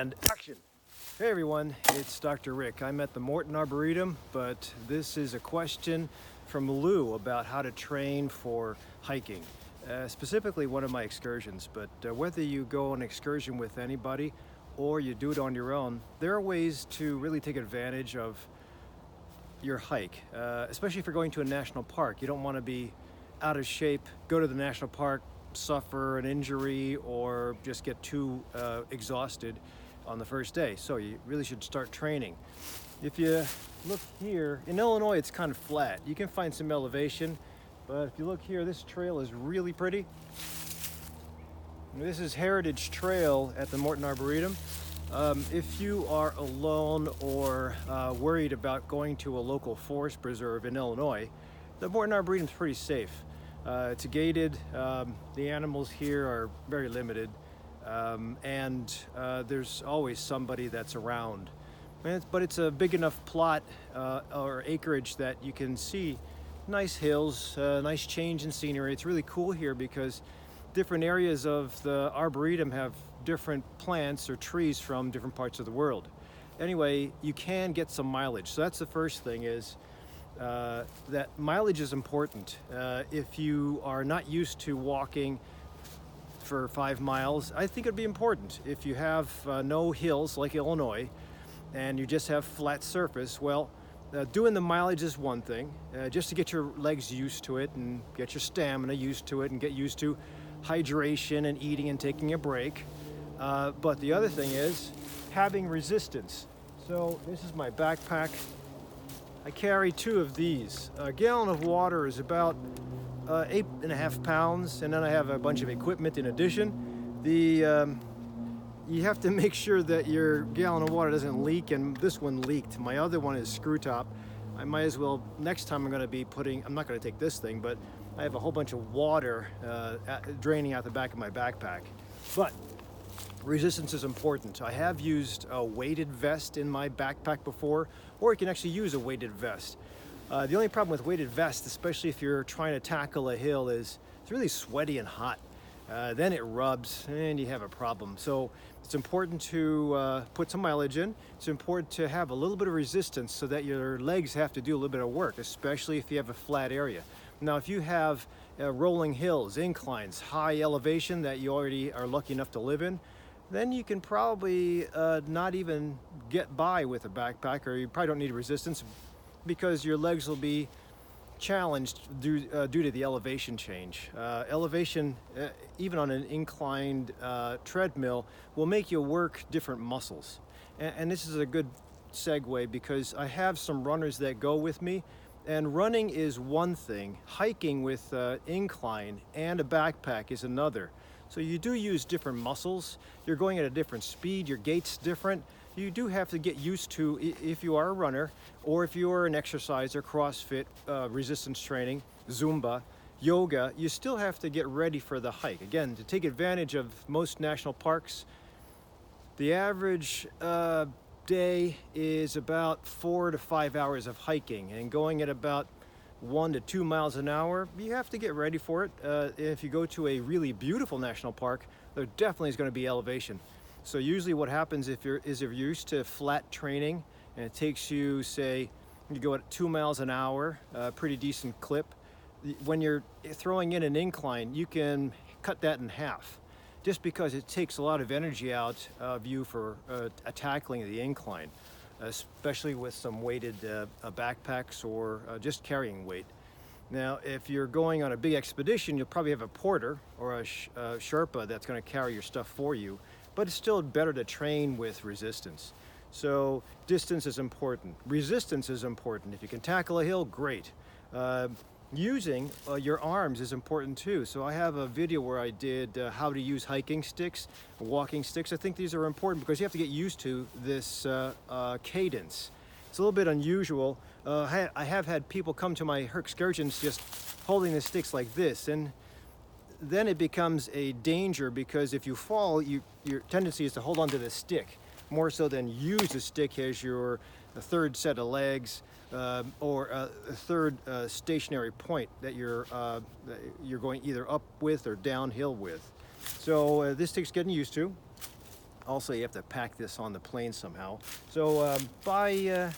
and action. Hey everyone, it's DrRic. I'm at the Morton Arboretum, but this is a question from Lou about how to train for hiking. Specifically one of my excursions, but whether you go on an excursion with anybody or you do it on your own, there are ways to really take advantage of your hike, especially if you're going to a national park. You don't want to be out of shape, go to the national park, suffer an injury, or just get too exhausted on the first day. So you really should start training. If you look here, in Illinois it's kind of flat. You can find some elevation, but if you look here, this trail is really pretty. This is Heritage Trail at the Morton Arboretum. If you are alone or worried about going to a local forest preserve in Illinois, the Morton Arboretum is pretty safe. It's gated. The animals here are very limited, and there's always somebody that's around. But it's a big enough plot or acreage that you can see nice hills, nice change in scenery. It's really cool here because different areas of the Arboretum have different plants or trees from different parts of the world. Anyway, you can get some mileage. So that's the first thing, is that mileage is important. If you are not used to walking for 5 miles, I think it'd be important. If you have no hills like Illinois and you just have flat surface, well, doing the mileage is one thing, just to get your legs used to it and get your stamina used to it and get used to hydration and eating and taking a break. But the other thing is having resistance. So this is my backpack. I carry 2 of these. A gallon of water is about 8.5 pounds, and then I have a bunch of equipment in addition. You have to make sure that your gallon of water doesn't leak, and this one leaked. My other one is screw top. I might as well, next time I'm not going to take this thing, but I have a whole bunch of water draining out the back of my backpack. But resistance is important. I have used a weighted vest in my backpack before, or you can actually use a weighted vest. The only problem with weighted vest, especially if you're trying to tackle a hill, is it's really sweaty and hot. Then it rubs and you have a problem. So it's important to put some mileage in. It's important to have a little bit of resistance so that your legs have to do a little bit of work, especially if you have a flat area. Now, if you have rolling hills, inclines, high elevation that you already are lucky enough to live in, then you can probably not even get by with a backpack, or you probably don't need resistance because your legs will be challenged due to the elevation change. Elevation, even on an inclined treadmill, will make you work different muscles. And this is a good segue because I have some runners that go with me, and running is one thing. Hiking with incline and a backpack is another. So you do use different muscles. You're going at a different speed. Your gait's different. You do have to get used to, if you are a runner or if you are an exerciser, CrossFit, resistance training, Zumba, yoga, you still have to get ready for the hike. Again, to take advantage of most national parks, the average day is about 4 to 5 hours of hiking, and going at about 1 to 2 miles an hour, you have to get ready for it. If you go to a really beautiful national park, there definitely is going to be elevation. So usually what happens if you're used to flat training and it takes you, say, you go at 2 miles an hour, pretty decent clip. When you're throwing in an incline, you can cut that in half, just because it takes a lot of energy out of you for tackling the incline, especially with some weighted backpacks or just carrying weight. Now, if you're going on a big expedition, you'll probably have a porter or a Sherpa that's going to carry your stuff for you, but it's still better to train with resistance. So distance is important. Resistance is important. If you can tackle a hill, great. Using your arms is important too. So I have a video where I did how to use hiking sticks, walking sticks. I think these are important because you have to get used to this cadence. It's a little bit unusual. I have had people come to my excursions just holding the sticks like this, and then it becomes a danger because if you fall, your tendency is to hold onto the stick more so than use the stick as your third set of legs or a third stationary point that you're going either up with or downhill with. So this stick's getting used to. Also, you have to pack this on the plane somehow. So I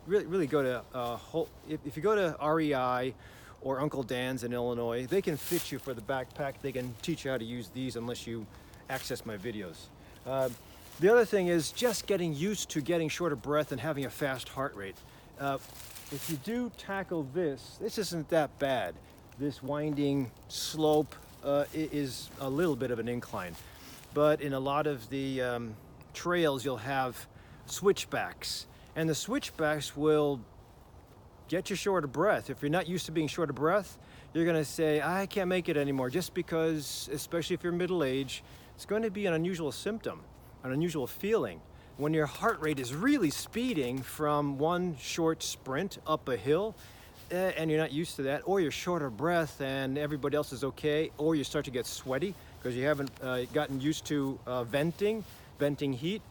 really go to if you go to REI or Uncle Dan's in Illinois, they can fit you for the backpack. They can teach you how to use these unless you access my videos. The other thing is just getting used to getting short of breath and having a fast heart rate. If you do tackle this isn't that bad. This winding slope is a little bit of an incline. But in a lot of the trails, you'll have switchbacks. And the switchbacks will get you short of breath. If you're not used to being short of breath, you're gonna say, I can't make it anymore, just because, especially if you're middle-aged, it's going to be an unusual symptom, an unusual feeling. When your heart rate is really speeding from one short sprint up a hill, and you're not used to that, or you're short of breath and everybody else is okay, or you start to get sweaty because you haven't gotten used to venting heat,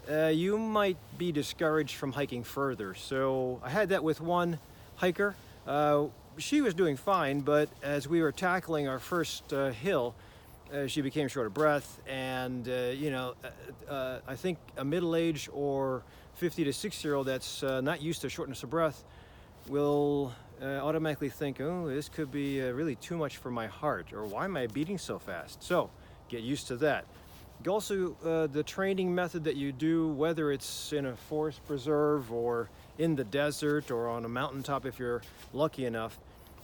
you might be discouraged from hiking further. So I had that with one hiker. She was doing fine, but as we were tackling our first hill, she became short of breath, and I think a middle-aged or 50 to 60-year-old that's not used to shortness of breath will automatically think, oh, this could be really too much for my heart, or why am I beating so fast? So get used to that. Also, the training method that you do, whether it's in a forest preserve or in the desert or on a mountaintop if you're lucky enough,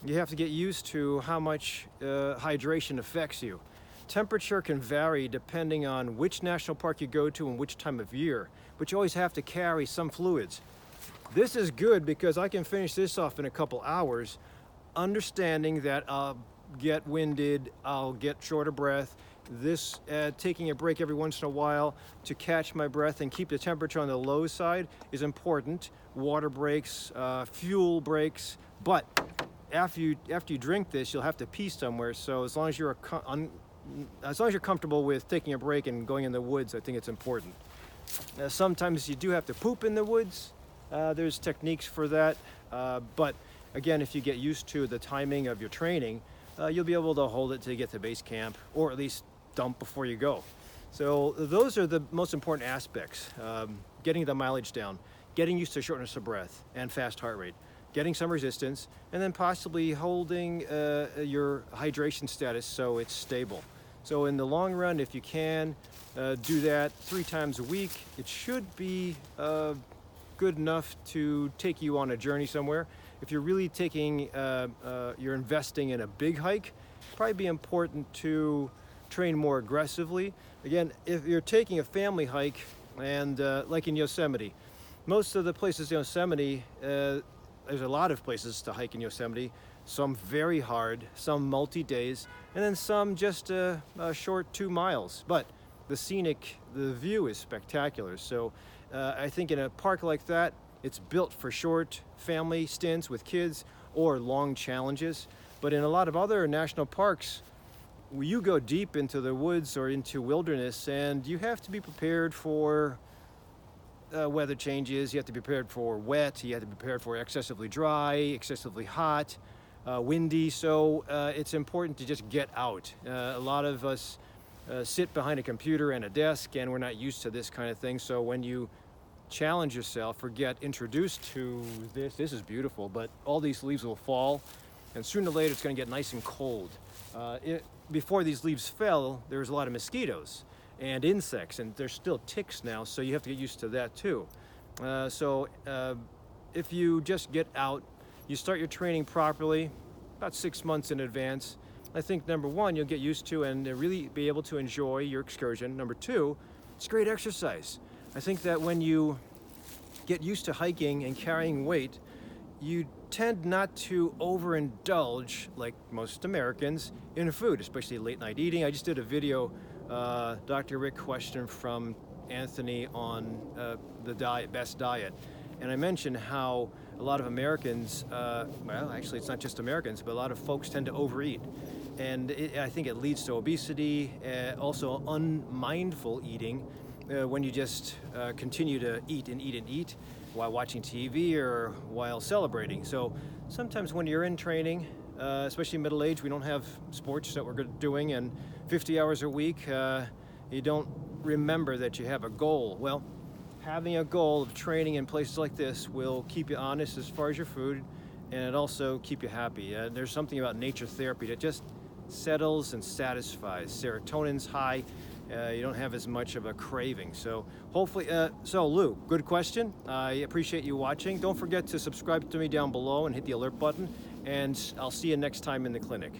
you have to get used to how much hydration affects you. Temperature can vary depending on which national park you go to and which time of year, but you always have to carry some fluids. This is good because I can finish this off in a couple hours, understanding that I'll get winded, I'll get short of breath. This taking a break every once in a while to catch my breath and keep the temperature on the low side is important. Water breaks, fuel breaks, but after you drink this, you'll have to pee somewhere. So as long as you're comfortable with taking a break and going in the woods, I think it's important. Sometimes you do have to poop in the woods. There's techniques for that, but again, if you get used to the timing of your training, you'll be able to hold it till you get to base camp, or at least dump before you go. So those are the most important aspects. Getting the mileage down, getting used to shortness of breath and fast heart rate, getting some resistance, and then possibly holding your hydration status so it's stable. So in the long run, if you can do that 3 times a week, it should be good enough to take you on a journey somewhere. If you're really taking, you're investing in a big hike, it'd probably be important to train more aggressively. Again, if you're taking a family hike, and like in Yosemite, most of the places in Yosemite, there's a lot of places to hike in Yosemite, some very hard, some multi-days, and then some just a short 2 miles. But the view is spectacular. So I think in a park like that, it's built for short family stints with kids or long challenges. But in a lot of other national parks, you go deep into the woods or into wilderness, and you have to be prepared for weather changes. You have to be prepared for wet. You have to be prepared for excessively dry, excessively hot, windy. So it's important to just get out. A lot of us sit behind a computer and a desk, and we're not used to this kind of thing. So when you challenge yourself or get introduced to this is beautiful, but all these leaves will fall, and sooner or later it's going to get nice and cold. Before these leaves fell, there was a lot of mosquitoes and insects, and there's still ticks now, so you have to get used to that too. If you just get out, you start your training properly about 6 months in advance, I think number one, you'll get used to and really be able to enjoy your excursion. Number two, it's great exercise. I think that when you get used to hiking and carrying weight, you tend not to overindulge, like most Americans, in food, especially late night eating. I just did a video, DrRic question from Anthony on the best diet. And I mentioned how a lot of Americans, well, actually it's not just Americans, but a lot of folks tend to overeat. And I think it leads to obesity, also unmindful eating, when you just continue to eat and eat and eat while watching TV or while celebrating. So sometimes when you're in training, especially middle age, we don't have sports that we're doing, and 50 hours a week, you don't remember that you have a goal. Well, having a goal of training in places like this will keep you honest as far as your food, and it also keep you happy. There's something about nature therapy that just settles and satisfies. Serotonin's high. You don't have as much of a craving. So hopefully, so Lou, good question. I appreciate you watching. Don't forget to subscribe to me down below and hit the alert button, and I'll see you next time in the clinic.